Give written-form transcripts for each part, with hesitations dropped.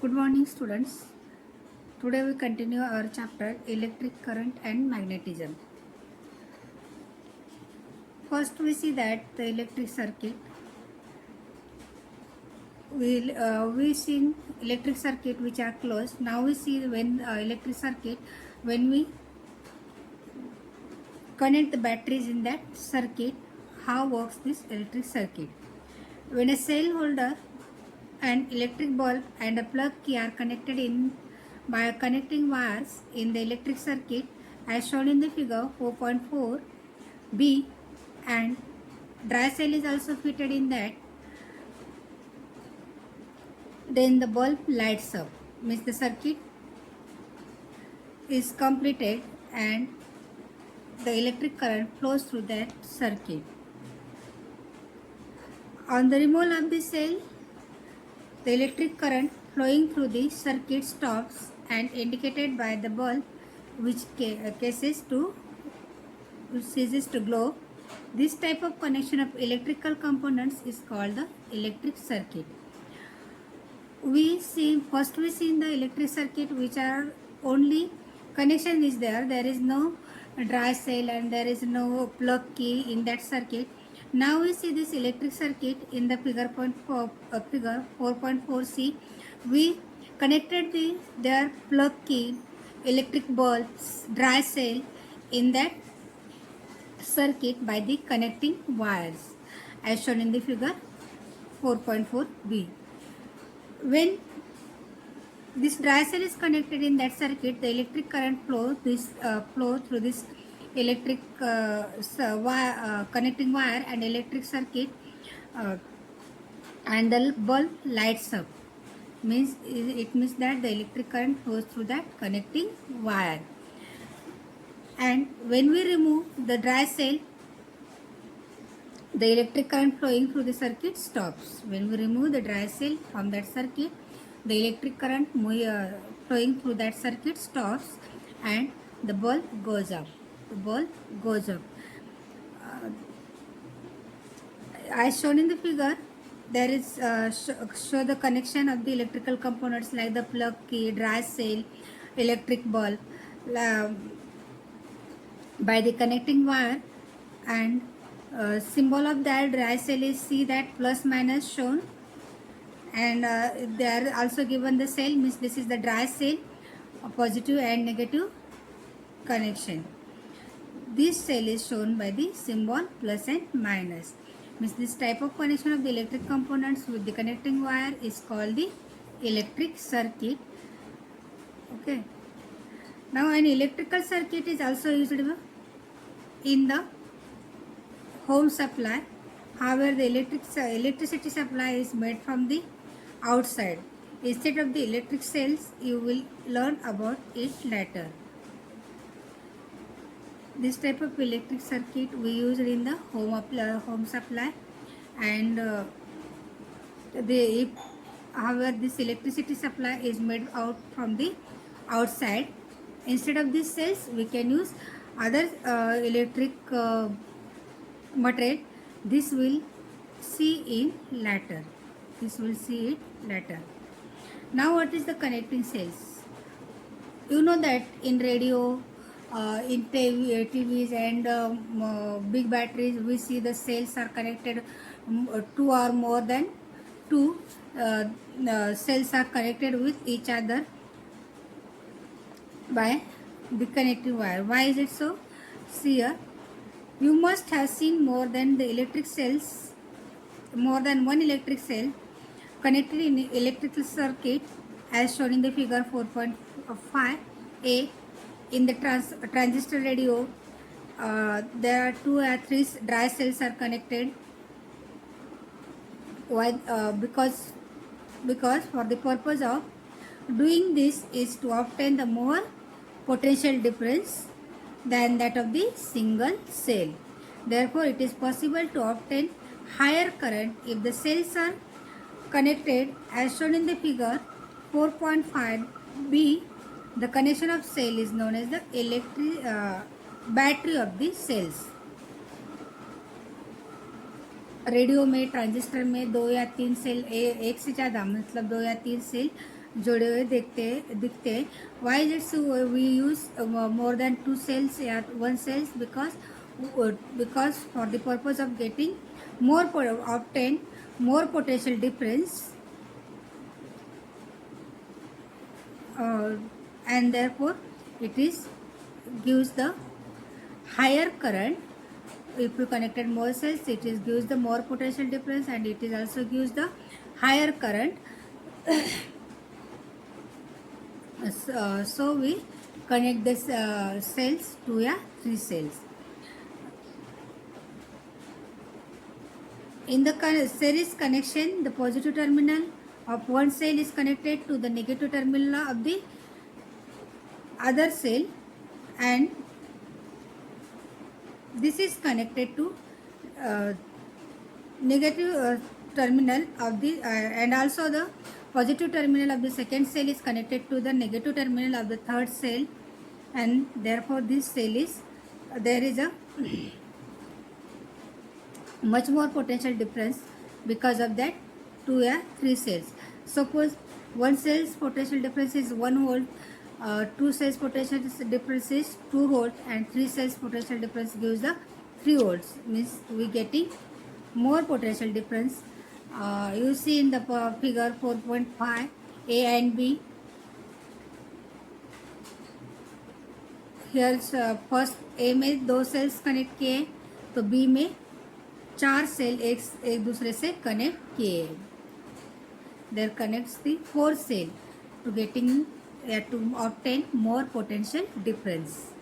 Good morning, students. Today we continue our chapter Electric Current and Magnetism. First, we see that the electric circuit. We see electric circuit which are closed. Now we see when electric circuit when we connect the batteries in that circuit. How works this electric circuit? When a cell holder, an electric bulb, and a plug key are connected in by connecting wires in the electric circuit as shown in the figure 4.4b, and dry cell is also fitted in that, then the bulb lights up, means the circuit is completed and the electric current flows through that circuit. On the removal of the cell, the electric current flowing through the circuit stops and indicated by the bulb which ceases to glow. This type of connection of electrical components is called the electric circuit. We see in the electric circuit which are only connection is there. There is no dry cell and there is no plug key in that circuit. Now we see this electric circuit in the figure 4.4c. We connected their plug key, electric bulbs, dry cell in that circuit by the connecting wires as shown in the figure 4.4b. When this dry cell is connected in that circuit, the electric current flow through this electric connecting wire and electric circuit, and the bulb lights up. It means that the electric current flows through that connecting wire. And when we remove the dry cell, the electric current flowing through the circuit stops. When we remove the dry cell from that circuit, the electric current flowing through that circuit stops and the bulb goes up. As shown in the figure, there is show the connection of the electrical components like the plug key, dry cell, electric bulb by the connecting wire, and symbol of that dry cell is see that plus minus shown, and they are also given the cell, means this is the dry cell, a positive and negative connection. This cell is shown by the symbol plus and minus, means this type of connection of the electric components with the connecting wire is called the electric circuit. Okay. Now an electrical circuit is also used in the home supply. However, the electricity supply is made from the outside. Instead of the electric cells, you will learn about it later. This type of electric circuit we use in the home supply, and however this electricity supply is made out from the outside. Instead of these cells, we can use other electric material. This will see it later. Now, what is the connecting cells? You know that in radio, in TVs and big batteries, we see the cells are connected. Two or more than two cells are connected with each other by the connecting wire. Why is it so? See here, you must have seen more than one electric cell connected in electrical circuit as shown in the figure 4.5a. In the transistor radio, there are 2 or 3 dry cells are connected. Why? Because for the purpose of doing this is to obtain the more potential difference than that of the single cell. Therefore, it is possible to obtain higher current if the cells are connected as shown in the figure 4.5b. The connection of cell is known as the battery of the cells. Radio में, transistor में 2 या 3 cell, एक से ज़्यादा मतलब 2 या 3 cell जोड़े हुए दिखते हैं. Why is it so we use more than 2 cells or 1 cells? Because for the purpose of getting obtain more potential difference, uh, and therefore it is gives the higher current. If you connected more cells, it is gives the more potential difference, and it is also gives the higher current. So we connect this cells to a 3 cells. In the series connection, the positive terminal of one cell is connected to the negative terminal of the other cell, and this is connected to uh, negative terminal of the and also the positive terminal of the second cell is connected to the negative terminal of the third cell, and therefore this cell is there is a much more potential difference because of that 2 or 3 cells. Suppose one cell's potential difference is 1 volt, 2 cells potential difference is 2 volt, and 3 cells potential difference gives the 3 volts. Means we getting more potential difference. You see in the figure 4.5, A and B. Here first A में 2 sales connect किए, तो B में 4 cell एक दूसरे से connect किए. There connects the 4 cell to obtain more potential difference.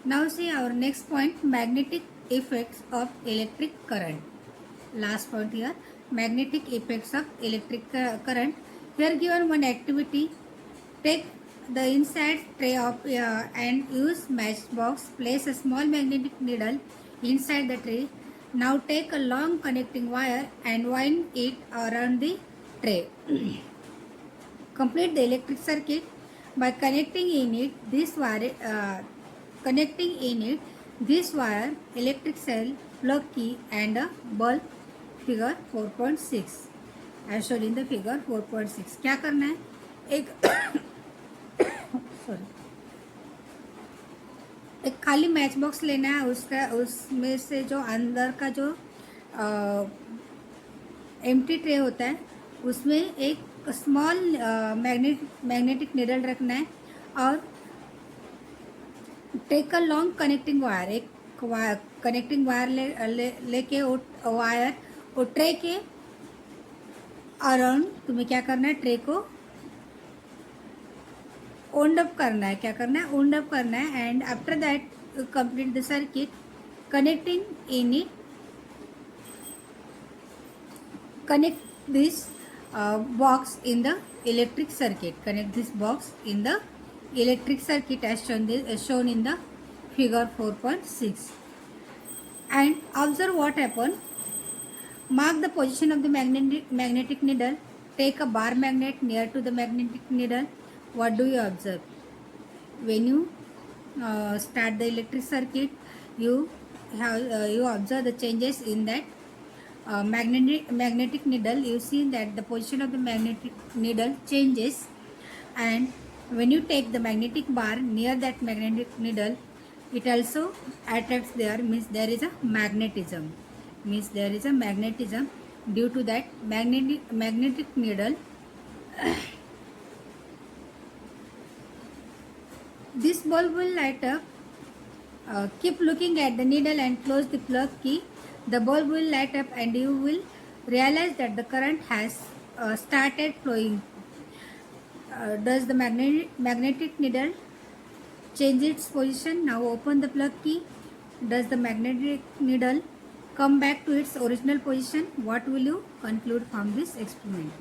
Now see our next point, magnetic effects of electric current. Last point here, magnetic effects of electric current. Here given one activity, take the inside tray of and use matchbox, place a small magnetic needle inside the tray. Now take a long connecting wire and wind it around the tray. Complete the electric circuit by connecting in it this wire, electric cell, plug key, and a bulb. Figure 4.6 as shown in the figure 4.6. क्या करना है, एक sorry एक खाली match box लेना है, उसमें से जो अंदर का जो एम्प्टी ट्रे होता है उसमें एक स्मॉल मैग्नेटिक निडल रखना है, और take a long connecting wire, एक कनेक्टिंग वायर लेके वायर और ट्रे के अराउंड तुम्हें क्या करना है, ट्रे को wound up करना है. क्या करना है, wound up करना है. And after that complete the circuit connecting in it, connect this box in the electric circuit. Connect this box in the electric circuit as shown in the figure 4.6. And observe what happened. Mark the position of the magnetic needle. Take a bar magnet near to the magnetic needle. What do you observe? When you start the electric circuit, you observe the changes in that magnetic needle. You see that the position of the magnetic needle changes, and when you take the magnetic bar near that magnetic needle, it also attracts there. Means there is a magnetism. Due to that magnetic needle. This bulb will light up. Keep looking at the needle and close the plug key. The bulb will light up and you will realize that the current has started flowing. Does the magnetic needle change its position? Now open the plug key. Does the magnetic needle come back to its original position? What will you conclude from this experiment?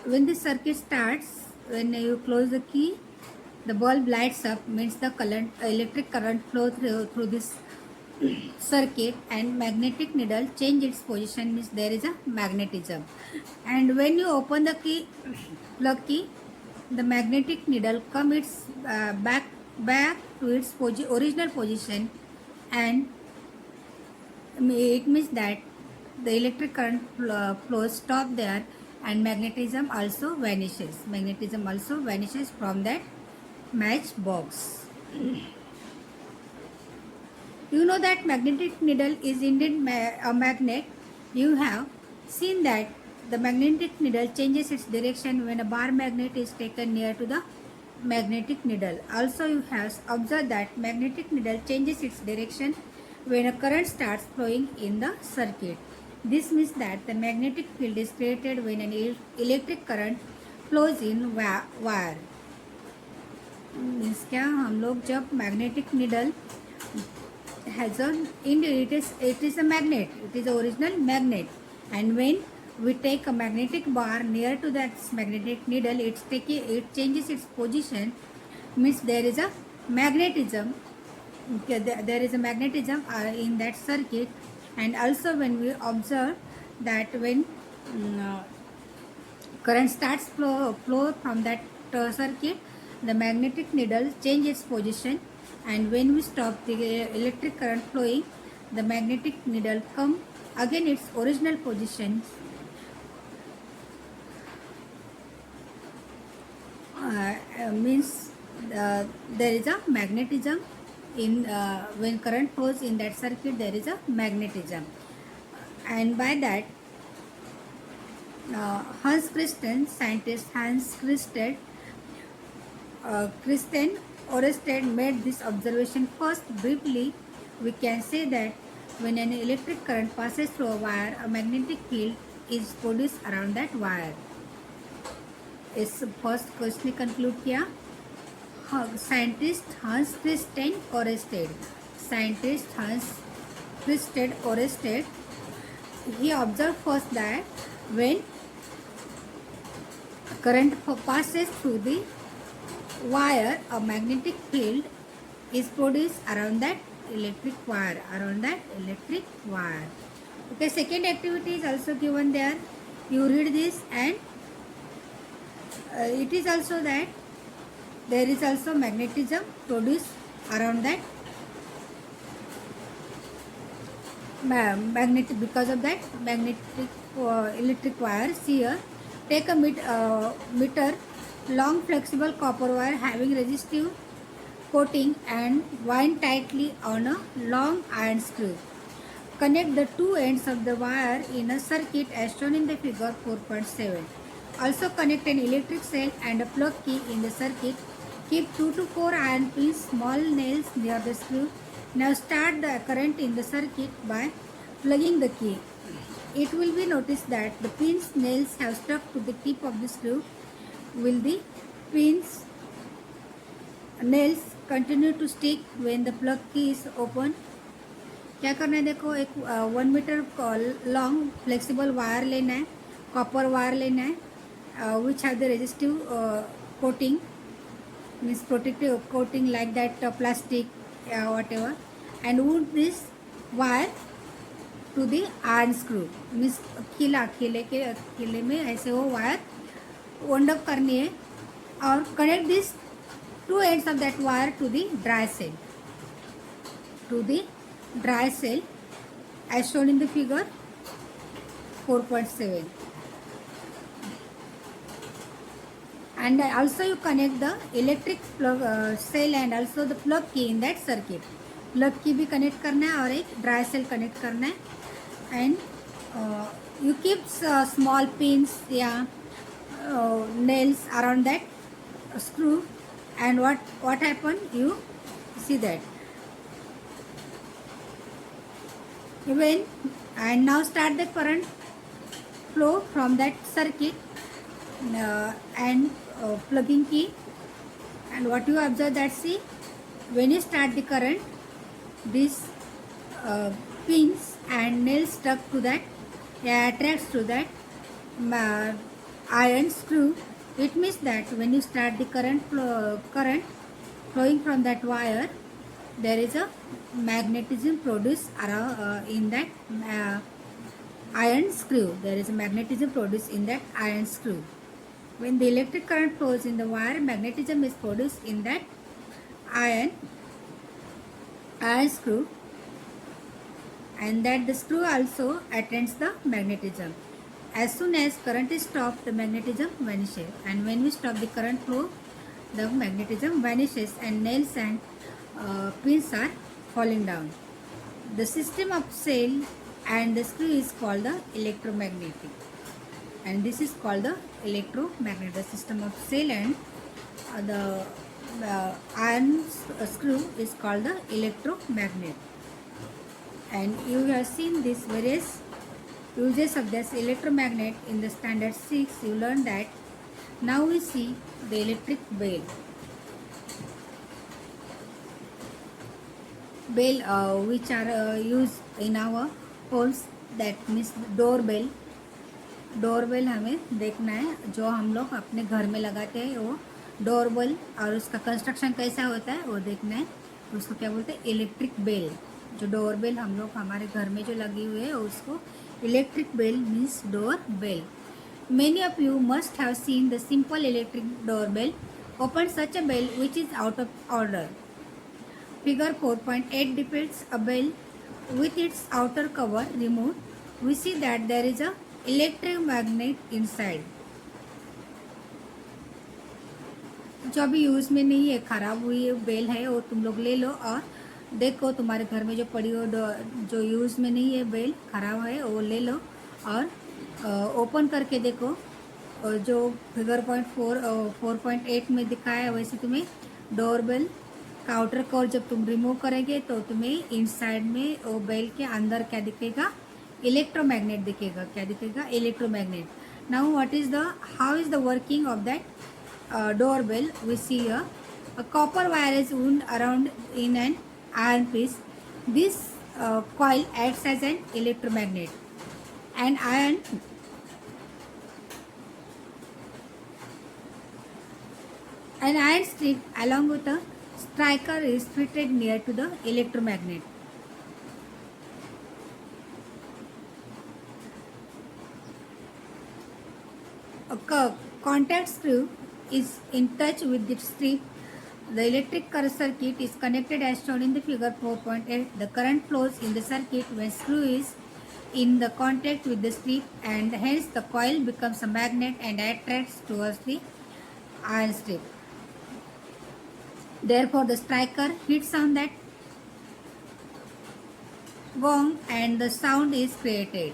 When the circuit starts, when you close the key, the bulb lights up, means the electric current flow through this circuit, and magnetic needle change its position, means there is a magnetism. And when you open the plug key, the magnetic needle come back to its original position, and it means that the electric current flows stop there, and magnetism also vanishes. Magnetism also vanishes from that matchbox. You know that magnetic needle is indeed a magnet. You have seen that the magnetic needle changes its direction when a bar magnet is taken near to the magnetic needle. Also, you have observed that magnetic needle changes its direction when a current starts flowing in the circuit. This means that the magnetic field is created when an electric current flows in wire. Means क्या, हम लोग जब magnetic needle has a it is a magnet, it is the original magnet, and when we take a magnetic bar near to that magnetic needle, it changes its position, means there is a magnetism. Okay, there is a magnetism in that circuit. And also when we observe that when current starts flow from that circuit, the magnetic needle changes its position, and when we stop the electric current flowing, the magnetic needle come again its original position. Means there is a magnetism in when current flows in that circuit, there is a magnetism. And by that Hans Christian, scientist Hans Christian Oersted made this observation first. Briefly, we can say that when an electric current passes through a wire, a magnetic field is produced around that wire. इस first question ने conclude किया. Scientist हंस Kristen Oersted, scientist हंस Kristen Oersted, he observed first that when current passes through the wire, a magnetic field is produced around that electric wire. Okay, second activity is also given there. You read this, and it is also that there is also magnetism produced around that magnetic, because of that magnetic electric wire. See here, take a meter long flexible copper wire having resistive coating and wind tightly on a long iron screw. Connect the two ends of the wire in a circuit as shown in the figure 4.7. Also connect an electric cell and a plug key in the circuit. Keep 2 to 4 iron pins, small nails near the screw. Now start the current in the circuit by plugging the key. It will be noticed that the pins nails have stuck to the tip of the screw. Will the pins nails continue to stick when the plug key is open? क्या करना है, देखो, एक 1 metre long flexible wire लेना है, copper wire लेना है, which have the resistive coating, means protective coating like that plastic whatever, and wound this wire to the iron screw, means खिले में ऐसे वो वायर wound up करनी है, और connect this two ends of that wire to the dry cell as shown in the figure 4.7. And also you connect the electric plug cell and also the plug key in that circuit. Plug key भी connect करना है और एक dry cell connect करना है, and you keep small pins या nails around that screw, and what happen, you see that when, and now start the current flow from that circuit and plugging key, and what you observe that, see, when you start the current, these pins and nails stuck to that attracts to that iron screw. It means that when you start the current flowing from that wire, there is a magnetism produced around in that iron screw. There is a magnetism produced in that iron screw. When the electric current flows in the wire, magnetism is produced in that iron screw. and that the screw also attends the magnetism. As soon as current is stopped, the magnetism vanishes, and when we stop the current flow, the magnetism vanishes and nails and pins are falling down. The system of cell and the screw is called the electromagnetic, and this is called the electromagnet. The system of cell and the iron screw is called the electromagnet. And you have seen this various uses of this electromagnet in the standard 6. You learn that. Now we see the electric bell. Bell which are used in our homes, that means doorbell. Doorbell हमें देखना है, जो हम लोग अपने घर में लगाते हैं वो डोरबेल, और उसका कंस्ट्रक्शन कैसा होता है वो देखना है. उसको क्या बोलते हैं? Electric bell. जो डोरबेल हम लोग हमारे घर में जो लगी हुई है उसको electric bell means door bell. Many of you must have seen the simple electric doorbell. Open such a bell which is out of order. Figure 4.8 depicts a bell with its outer cover removed. We see that there is a electromagnet inside. जो अभी use में नहीं है, ख़राब हुई bell है, वो तुम लोग ले लो और देखो तुम्हारे घर में जो पड़ी हो, जो यूज़ में नहीं है बेल, ख़राब है, वो ले लो और ओपन करके देखो. जो फिगर 4.8 में दिखाया है वैसे तुम्हें डोरबेल का आउटर कवर जब तुम रिमूव करेंगे तो तुम्हें इनसाइड में वो बेल के अंदर क्या दिखेगा? इलेक्ट्रोमैग्नेट दिखेगा. क्या दिखेगा? Electromagnet. Now what is the how is the working of that doorbell? We see a copper wire is wound around in an iron piece. This coil acts as an electromagnet. An iron strip along with a striker is fitted near to the electromagnet. A contact screw is in touch with the strip. The electric circuit is connected as shown in the figure 4.8. The current flows in the circuit when screw is in the contact with the strip, and hence the coil becomes a magnet and attracts towards the iron strip. Therefore, the striker hits on that gong and the sound is created.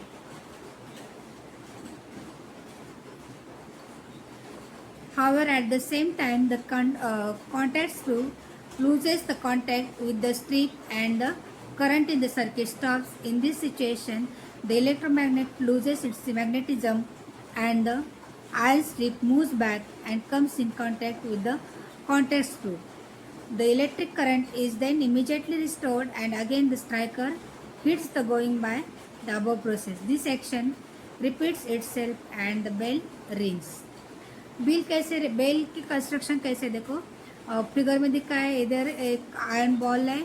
However, at the same time, the contact screw loses the contact with the strip and the current in the circuit stops. In this situation, the electromagnet loses its magnetism and the iron strip moves back and comes in contact with the contact screw. The electric current is then immediately restored and again the striker hits the going by the above process. This action repeats itself and the bell rings. Bell की construction कैसे देखो, figure में दिखा है. इधर एक iron ball है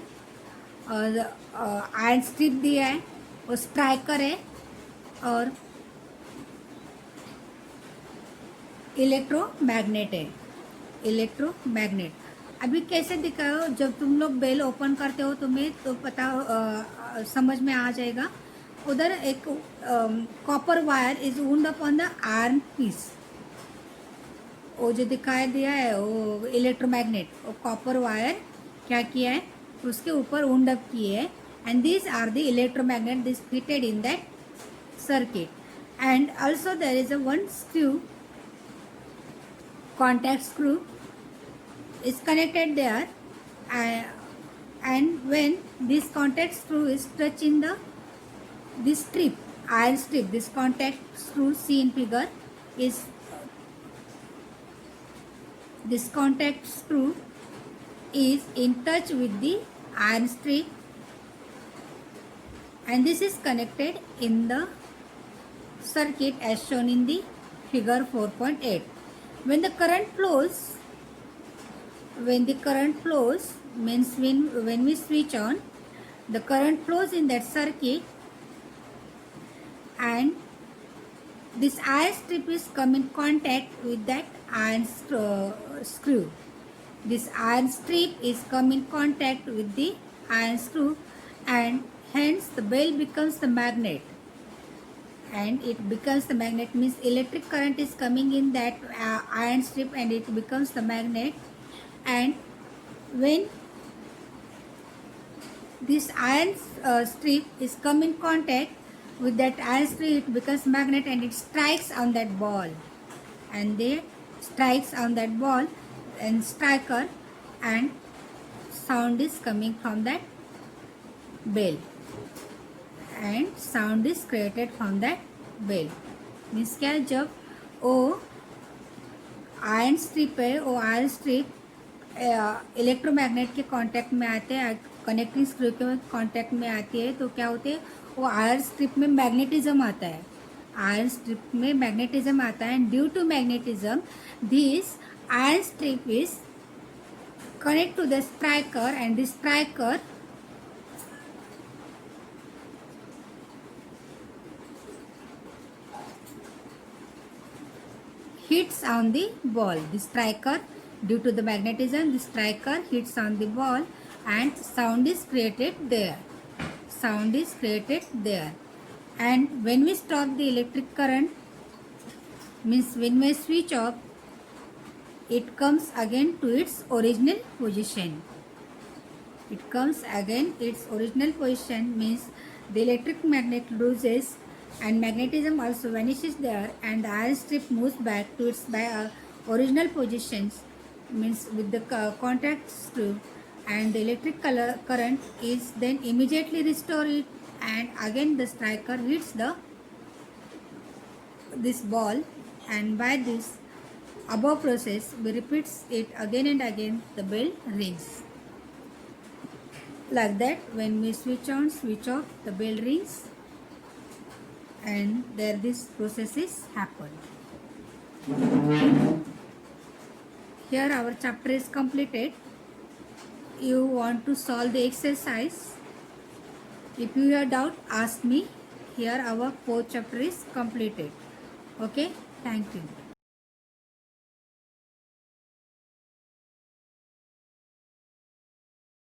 और आयरन स्ट्रिप दिया है और स्ट्राइकर है और इलेक्ट्रोमैग्नेट है. इलेक्ट्रोमैग्नेट अभी कैसे दिखाओ? जब तुम लोग बेल ओपन करते हो तुम्हें तो पता समझ में आ जाएगा. उधर एक copper wire is wound upon the iron piece. वो जो दिखाई दिया है वो इलेक्ट्रोमैग्नेट, वो कॉपर वायर क्या किया है? उसके ऊपर वुंड अप किए है. And this are the electromagnet this fitted in that circuit. And also there is a one screw, contact screw is connected there, and when this contact screw is touched in this strip, iron strip, this contact screw seen in figure is this contact screw is in touch with the iron strip, and this is connected in the circuit as shown in the figure 4.8. When the current flows means when we switch on, the current flows in that circuit and this iron strip is come in contact with that iron screw. This iron strip is come in contact with the iron screw and hence the bell becomes the magnet, and it becomes the magnet means electric current is coming in that iron strip and it becomes the magnet. And when this iron strip is come in contact with that iron strip, it becomes magnet and it strikes on that ball, and they strikes on that ball and striker, and sound is coming from that bell, and sound is created from that bell. Means क्या, जब वो iron strip है, वो iron strip electromagnet के contact में आते हैं, connecting screw के कांटेक्ट में आती है, तो क्या होते हैं, वो आयरन स्ट्रिप में मैग्नेटिज्म आता है, आयरन स्ट्रिप में मैग्नेटिज्म आता है, and due to magnetism this iron strip is connect to the striker, and the striker hits on the ball. The striker, due to the magnetism, the striker hits on the ball and sound is created there. Sound is created there. And when we stop the electric current, means when we switch off, it comes again to its original position. It comes again its original position, means the electric magnet loses and magnetism also vanishes there, and the iron strip moves back to its original positions, means with the contact screw, and the electric current is then immediately restored, and again the striker hits this ball, and by this above process we repeats it again and again, the bell rings. Like that, when we switch on, switch off, the bell rings, and there this process is happened. Here our chapter is completed. You want to solve the exercise. If you have doubt, ask me. Here our 4th chapter is completed. Okay, thank you.